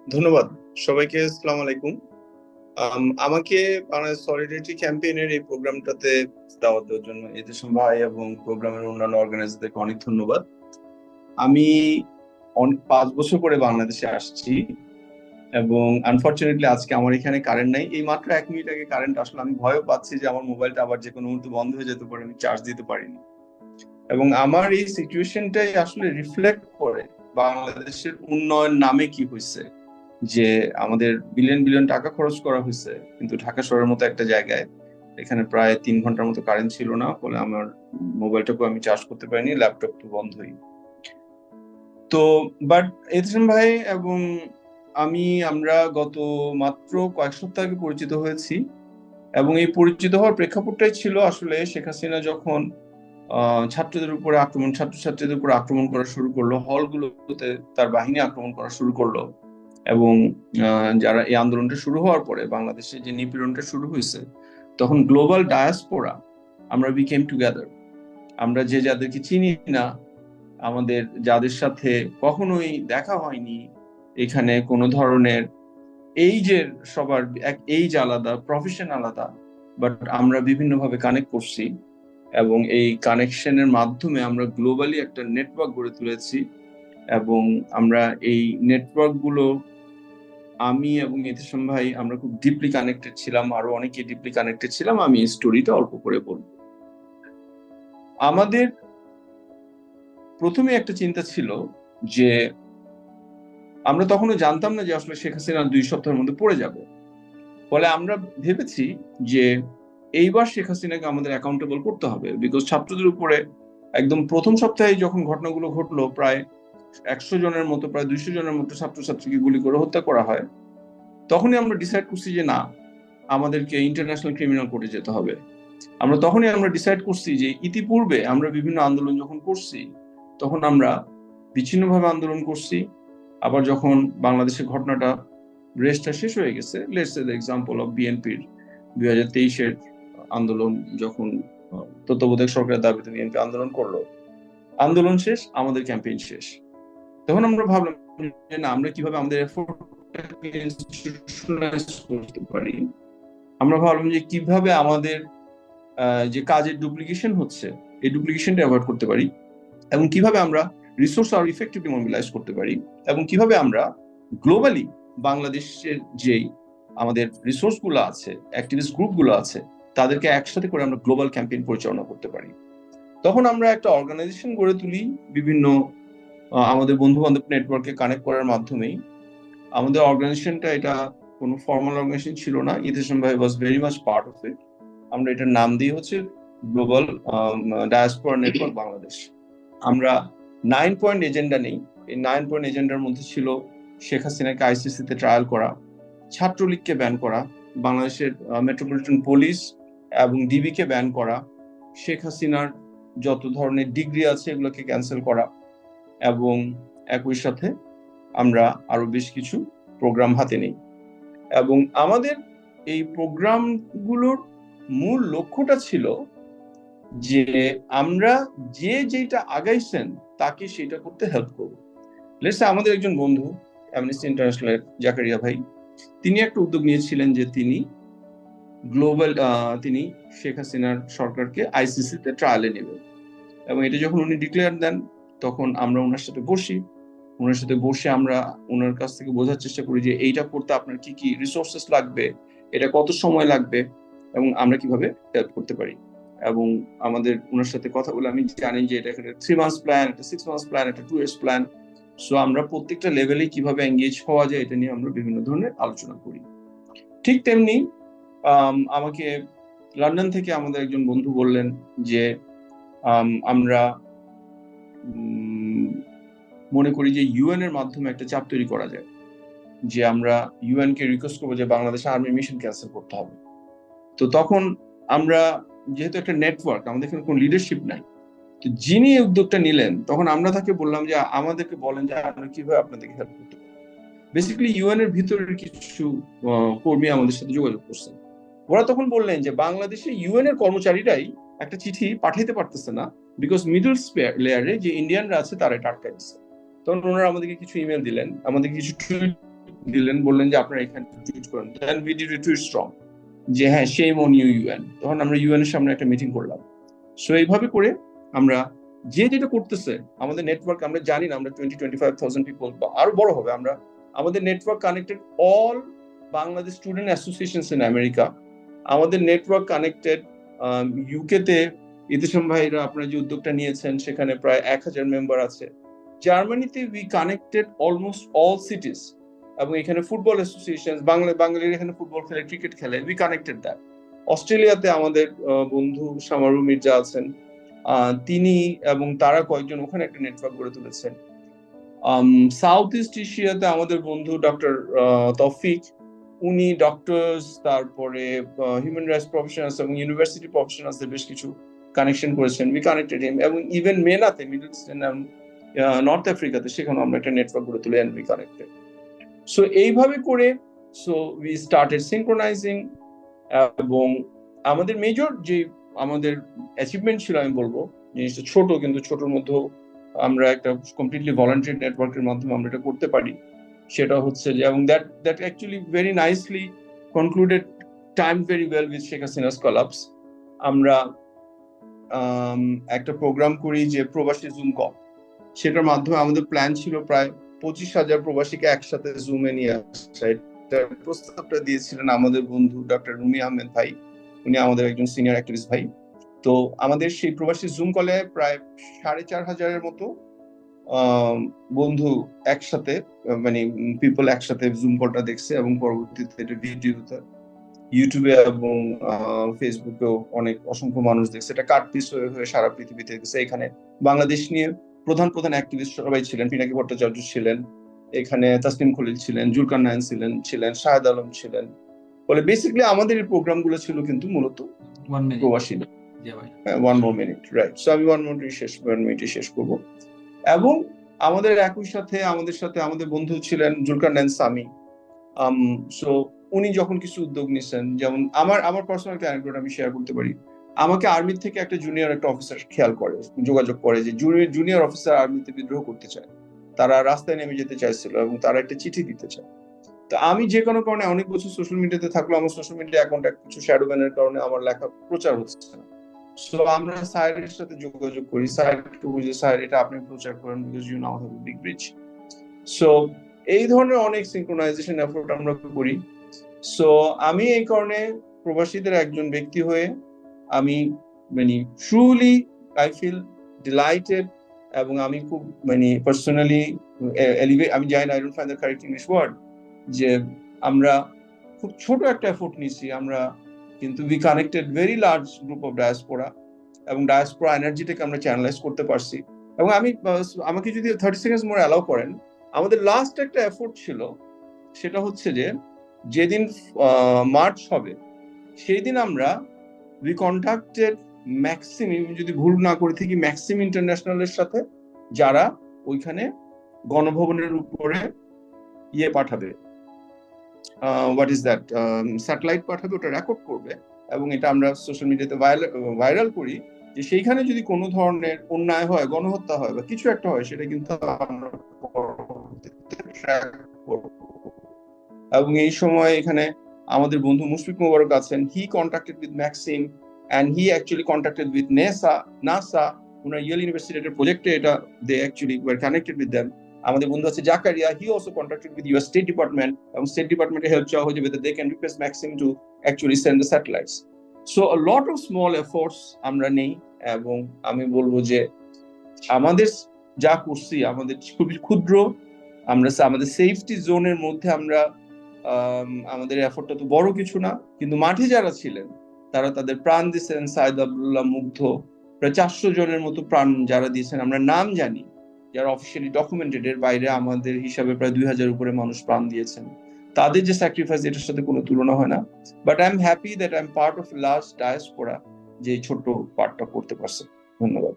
ধন্যবাদ সবাইকে। আসসালামু আলাইকুম। আমাকে বাংলাদেশ সলিডারিটি ক্যাম্পেইনের এই প্রোগ্রামটাতে দাওয়াত দেওয়ার জন্য এদেশম ভাই এবং প্রোগ্রামের অন্যান্য অর্গানাইজারদেরকে অনেক ধন্যবাদ। আমি 5 বছর পরে বাংলাদেশে আসছি এবং আনফরচুনেটলি আজকে আমার এখানে কারেন্ট নাই। এই মাত্র 1 মিনিট আগে কারেন্ট আসলে, আমি ভয়ও পাচ্ছি যে আমার মোবাইলটা আবার যে কোনো মুহূর্তে বন্ধ হয়ে যেতে পারে, আমি চার্জ দিতে পারিনি। এবং আমার এই সিচুয়েশনটাই আসলে রিফ্লেক্ট করে বাংলাদেশের উন্নয়ন নামে কি হয়েছে, যে আমাদের বিলিয়ন বিলিয়ন টাকা খরচ করা হয়েছে, কিন্তু ঢাকা শহরের মতো একটা জায়গায় এখানে প্রায় 3 ঘন্টার মতো কারেন্ট ছিল না, ফলে আমার মোবাইলটাকেও আমি চার্জ করতে পারিনি, ল্যাপটপ তো বন্ধই। তো বাট এতিম ভাই এবং আমরা গত মাত্র কয়েক সপ্তাহ আগে পরিচিত হয়েছি, এবং এই পরিচিত হওয়ার প্রেক্ষাপটটাই ছিল আসলে শেখ হাসিনা যখন ছাত্রদের উপরে আক্রমণ, ছাত্রছাত্রীদের উপরে আক্রমণ করা শুরু করলো, হলগুলোতে তার বাহিনী আক্রমণ করা শুরু করলো। এবং যারা এই আন্দোলনটা শুরু হওয়ার পরে বাংলাদেশে যে নিপীড়নটা শুরু হয়েছে, তখন গ্লোবাল ডায়াসপোরা আমরা বিকেম টুগেদার। আমরা যে যাদেরকে চিনি না, আমাদের যাদের সাথে কখনোই দেখা হয়নি, এখানে কোনো ধরনের এই যে সবার এক এইজ আলাদা, প্রফেশন আলাদা, বাট আমরা বিভিন্নভাবে কানেক্ট করছি এবং এই কানেকশনের মাধ্যমে আমরা গ্লোবালি একটা নেটওয়ার্ক গড়ে তুলেছি। এবং আমরা এই নেটওয়ার্ক গুলো, আমি এবং ইতিসম ভাই আমরা খুব ডিপলি কানেক্টেড ছিলাম, আরো অনেকে ডিপলি কানেক্টেড ছিলাম। আমি এই স্টোরিটা অল্প করে বলবো। আমাদের প্রথমে একটা চিন্তা ছিল যে আমরা তখনও জানতাম না যে আসলে শেখ হাসিনা 2 সপ্তাহের মধ্যে পড়ে যাবে। ফলে আমরা ভেবেছি যে এইবার শেখ হাসিনাকে আমাদের অ্যাকাউন্টেবল করতে হবে, বিকজ ছাত্রদের উপরে একদম প্রথম সপ্তাহে যখন ঘটনাগুলো ঘটলো, প্রায় 100 জনের মতো, প্রায় 200 জনের মতো ছাত্রছাত্রীকে গুলি করে হত্যা করা হয়, তখনই আমরা ডিসাইড করছি যে না, আমাদেরকে ইন্টারন্যাশনাল ক্রিমিনাল কোর্টে যেতে হবে। তখনই আমরা ডিসাইড করছি যে ইতিপূর্বে আমরা বিভিন্ন আন্দোলন যখন করছি, তখন আমরা বিচ্ছিন্নভাবে আন্দোলন করছি। আবার যখন বাংলাদেশের ঘটনাটা রেসটা শেষ হয়ে গেছে, let's say the example of বিএনপির 2023-এর আন্দোলন, যখন তত্ত্বাবধায়ক সরকারের দাবিতে বিএনপি আন্দোলন করলো, আন্দোলন শেষ, আমাদের ক্যাম্পেইন শেষ। তখন আমরা ভাবলাম যে না, আমরা কিভাবে আমাদের এফোর্টটাকে ইনস্টিটিউশনালাইজ করতে পারি। আমরা ভাবলাম যে কিভাবে আমাদের যে কাজের ডুপ্লিকেশন হচ্ছে, এই ডুপ্লিকেশনটা অ্যাভয়েড করতে পারি, এবং কিভাবে আমরা রিসোর্স আরো ইফেক্টিভলি মোবিলাইজ করতে পারি, এবং কিভাবে আমরা গ্লোবালি বাংলাদেশের যেই আমাদের রিসোর্স গুলো আছে, অ্যাক্টিভিস্ট গ্রুপ গুলো আছে, তাদেরকে একসাথে করে আমরা গ্লোবাল ক্যাম্পেইন পরিচালনা করতে পারি। তখন আমরা একটা অর্গানাইজেশন গড়ে তুলি, বিভিন্ন আমাদের বন্ধু বান্ধব নেটওয়ার্কে কানেক্ট করার মাধ্যমেই। আমাদের অর্গানাইজেশনটা এটা কোনো ফর্মাল অর্গানাইজেশন ছিল না, ইতিসম ভাই was very much part of it. আমরা এটার নাম দিই হচ্ছে গ্লোবাল ডায়াসপোরা নেটওয়ার্ক বাংলাদেশ। আমরা 9 পয়েন্ট এজেন্ডা নেই। এই 9 পয়েন্ট এজেন্ডার মধ্যে ছিল শেখ হাসিনাকে আইসিসিতে ট্রায়াল করা, ছাত্রলীগকে ব্যান করা, বাংলাদেশের মেট্রোপলিটন পুলিশ এবং ডিবিকে ব্যান করা, শেখ হাসিনার যত ধরনের ডিগ্রি আছে এগুলোকে ক্যান্সেল করা, এবং একই সাথে আমরা আরো বেশ কিছু প্রোগ্রাম হাতে নিই। এবং আমাদের এই প্রোগ্রামগুলোর মূল লক্ষ্যটা ছিল যে আমরা যে যেটা আগাইছেন তাকে সেটা করতে হেল্প করবো। লেটস আমাদের একজন বন্ধু অ্যামনেস্টি ইন্টারন্যাশনালের জাকারিয়া ভাই, তিনি একটা উদ্যোগ নিয়েছিলেন যে তিনি গ্লোবাল তিনি শেখ হাসিনার সরকারকে আইসিসিতে ট্রায়ালে নেবেন। এবং এটা যখন উনি ডিক্লেয়ার দেন, তখন আমরা ওনার সাথে বসি। ওনার সাথে বসে আমরা ওনার কাছ থেকে বোঝার চেষ্টা করি যে এইটা করতে আপনার কি কি রিসোর্সেস লাগবে, এটা কত সময় লাগবে, এবং আমরা কিভাবে হেল্প করতে পারি। এবং আমাদের ওনার সাথে কথা বলে আমি জানি যে এটা একটা 3 মান্থস প্ল্যান, একটা 6 মান্থস প্ল্যান, একটা 2 ইয়ার্স প্ল্যান। সো আমরা প্রত্যেকটা লেভেলে কিভাবে এঙ্গেজ হওয়া যায় এটা নিয়ে আমরা বিভিন্ন ধরনের আলোচনা করি। ঠিক তেমনি আমাকে লন্ডন থেকে আমাদের একজন বন্ধু বললেন যে আমরা মনে করি যে ইউএন এর মাধ্যমে একটা চাপ তৈরি করা যায়, যে আমরা ইউএন কে রিকোয়েস্ট করবো যে বাংলাদেশে আর্মি মিশন ক্যান্সেল করতে হবে। তো তখন আমরা, যেহেতু একটা নেটওয়ার্ক, আমাদের এখানে কোনো লিডারশিপ নাই, তো যিনি এই উদ্যোগটা নিলেন, তখন আমরা তাকে বললাম যে আমাদেরকে বলেন যে আমরা কিভাবে আপনাদেরকে হেল্প করতে পারি। বেসিক্যালি ইউএন এর ভিতরের কিছু কর্মী আমাদের সাথে যোগাযোগ করছেন। ওরা তখন বললেন যে বাংলাদেশে ইউএন এর কর্মচারীরাই একটা চিঠি পাঠাইতে পারতেছে না, বিকজ মিডল লেয়ারে যে ইন্ডিয়ানরা আছে তারা এটা আটকাই দিচ্ছে। তখন ওনারা আমাদেরকে কিছু ইমেল দিলেন, আমাদেরকে কিছু টুইট দিলেন, বললেন যে আপনারা এখানে টুইট করেন। Then we did it too strong, যে হ্যাঁ শেম অন ইউ ইউএন। তখন আমরা ইউএন এর সামনে একটা মিটিং করলাম। সো এইভাবে করে আমরা যে যেটা করতেছে, আমাদের নেটওয়ার্ক, আমরা জানি না আমরা 20-25,000 পিপল বা আরো বড় হবে, আমরা আমাদের network connected all Bangladesh student associations in America, আমাদের নেটওয়ার্ক কানেক্টেড ইউকে তে ইতিসম ভাইরা আপনারা যে উদ্যোগটা নিয়েছেন সেখানে প্রায় 1,000 মেম্বার আছে। জার্মানিতে উই কানেক্টেড অলমোস্ট অল সিটিজ, এবং এখানে ফুটবল অ্যাসোসিয়েশন, বাঙালির এখানে ফুটবল খেলে, ক্রিকেট খেলে, উই কানেক্টেড দ্যাট। অস্ট্রেলিয়াতে আমাদের বন্ধু সামারু মির্জা আছেন, তিনি এবং তারা কয়েকজন ওখানে একটা নেটওয়ার্ক গড়ে তুলেছেন। সাউথ ইস্ট এশিয়াতে আমাদের বন্ধু ডক্টর তৌফিক, উনি ডক্টরস, তারপরে হিউম্যান রাইটস প্রফেশনালস এবং ইউনিভার্সিটি প্রফেশনালসদের বেশ কিছু কানেকশন করেছেন, উই কানেক্টেড হিম। এবং ইভেন মেনাতে, মিডল ইস্ট নর্থ আফ্রিকাতে, সেখানে আমরা একটা নেটওয়ার্ক গড়ে তুলে এন্ড উই কানেক্টেড। সো এইভাবে করে সো উই স্টার্টেড সিনক্রোনাইজিং। এবং আমাদের মেজর যে আমাদের অ্যাচিভমেন্ট ছিল, আমি বলবো জিনিসটা ছোট, কিন্তু ছোটর মধ্যেও আমরা একটা কমপ্লিটলি ভলান্টারি নেটওয়ার্কের মাধ্যমে আমরা এটা করতে পারি। সেটা হচ্ছে যে, এবং that actually very nicely concluded time very well with Sheikh Hasina's collapse. আমরা একটা প্রোগ্রাম করি যে প্রবাসী জুম কল, সেটার মাধ্যমে আমাদের প্ল্যান ছিল প্রায় 25,000 প্রবাসীকে একসাথে জুমে নিয়ে আসা। এটার প্রস্তাবটা দিয়েছিলেন আমাদের বন্ধু ডক্টর রুমি আহমেদ ভাই, উনি আমাদের একজন সিনিয়র অ্যাক্টিভিস্ট ভাই। তো আমাদের সেই প্রবাসী জুম কলে প্রায় 4,500 মতো বন্ধু একসাথে, মানে পিপল একসাথে জুম কলটা দেখছে, এবং পরবর্তীতে এটা ভিডিওতে ইউটিউবে এবং ফেসবুকেও অনেক অসংখ্য মানুষ দেখছে। এটা কাট পিস হয়ে সারা পৃথিবীতে দেখছে। এখানে বাংলাদেশ নিয়ে প্রধান প্রধান অ্যাক্টিভিস্ট সবাই ছিলেন, পিনাকি ভট্টাচার্য ছিলেন এখানে, তাসনিম খলিল ছিলেন, জুলকার নায়ন ছিলেন, শাহেদ আলম ছিলেন। বলে বেসিক্যালি আমাদের এই প্রোগ্রাম গুলো ছিল কিন্তু মূলত প্রবাসী। 1 more minute, রাইট। সো আমি 1 মিনিটে শেষ করবো। এবং আমাদের একই সাথে আমাদের বন্ধু ছিলেন জুলকার নায়ন সামি। সো উনি যখন কিছু উদ্যোগ নিছেন, যেমন আমার পার্সোনাল অ্যানেকডোট আমি শেয়ার করতে পারি। আমাকে আর্মি থেকে একটা জুনিয়র একটা অফিসার খেয়াল করে, যোগাযোগ করে যে জুনিয়র অফিসার আর্মিতে বিদ্রোহ করতে চায়, তারা রাস্তায় নেমে যেতে চাইছিল এবং তারা একটা চিঠি দিতে চায়। তো আমি যে কোনো কারণে অনেক বছর সোশ্যাল মিডিয়াতে থাকলো, আমার সোশ্যাল মিডিয়া অ্যাকাউন্টে কিছু শ্যাডো ব্যানের কারণে আমার লেখা প্রচার হচ্ছে না। সো আমরা স্যারের সাথে যোগাযোগ করি, স্যারকে বুঝে, স্যার এটা আপনি প্রচার করেন, because you now have big reach. So এই ধরনের অনেক সিনক্রোনাইজেশন এফোর্ট আমরা করি। সো আমি এই কারণে প্রবাসীদের একজন ব্যক্তি হয়ে আমি মানে ট্রুলি আই ফিল ডিলাইটেড, এবং আমি খুব মানে পার্সোনালি আমি জানি না, I don't find the correct English word, যে আমরা খুব ছোট একটা এফোর্ট নিছি আমরা, কিন্তু we connected very large group of diaspora, এবং ডায়াসপোরা এনার্জিটাকে আমরা চ্যানেলাইজ করতে পারছি। এবং আমাকে যদি 30 সেকেন্ডস মোর অ্যালাউ করেন, আমাদের লাস্ট একটা এফোর্ট ছিল, সেটা হচ্ছে যে যেদিন মার্চ হবে সেই দিন আমরা উই কন্ট্যাক্টেড ম্যাক্সিম, যদি ভুল না করে থাকি, ম্যাক্সিম ইন্টারন্যাশনালের সাথে, যারা ওইখানে গণভবনের উপরে পাঠাবে, হোয়াট ইজ দ্যাট, স্যাটেলাইট পাঠাবে, ওটা রেকর্ড করবে, এবং এটা আমরা সোশ্যাল মিডিয়াতে ভাইরাল করি, যে সেইখানে যদি কোনো ধরনের অন্যায় হয়, গণহত্যা হয় বা কিছু একটা হয়, সেটা কিন্তু আমরা ট্র্যাক করব। এবং এই সময় এখানে আমাদের বন্ধু মুশফিক মোবারক আছেন, he contacted with Maxim and he actually contacted with NASA, ওনার ইয়েল ইউনিভার্সিটির প্রজেক্টে এটা they actually were connected with them. আমাদের বন্ধু আছে Zakaria, he also contacted with US State Department, এবং স্টেট ডিপার্টমেন্টে হেল্প চাওয়া হয়েছে whether they can request Maxim to actually send the satellites. So a lot of small efforts আমরা নেই, এবং আমি বলবো যে আমাদের যা করছি আমাদের খুবই ক্ষুদ্র, আমরা আমাদের সেফটি জোনের মধ্যে আমরা আমাদের এফোর্টটা তো বড় কিছু না, কিন্তু মাঠে যারা ছিলেন তারা তাদের প্রাণ দিয়েছেন। সাইদ আব্দুল্লাহ মুগ্ধ, প্রায় 400 জনের মতো প্রাণ যারা দিয়েছেন, আমরা নাম জানি, যারা অফিসিয়ালি ডকুমেন্টেড, এর বাইরে আমাদের হিসাবে প্রায় 2,000 উপরে মানুষ প্রাণ দিয়েছেন। তাদের যে স্যাক্রিফাইস, এটার সাথে কোনো তুলনা হয় না। But I am happy that I am part of large diaspora, যে ছোট্ট পার্টটা করতে পারছে। ধন্যবাদ।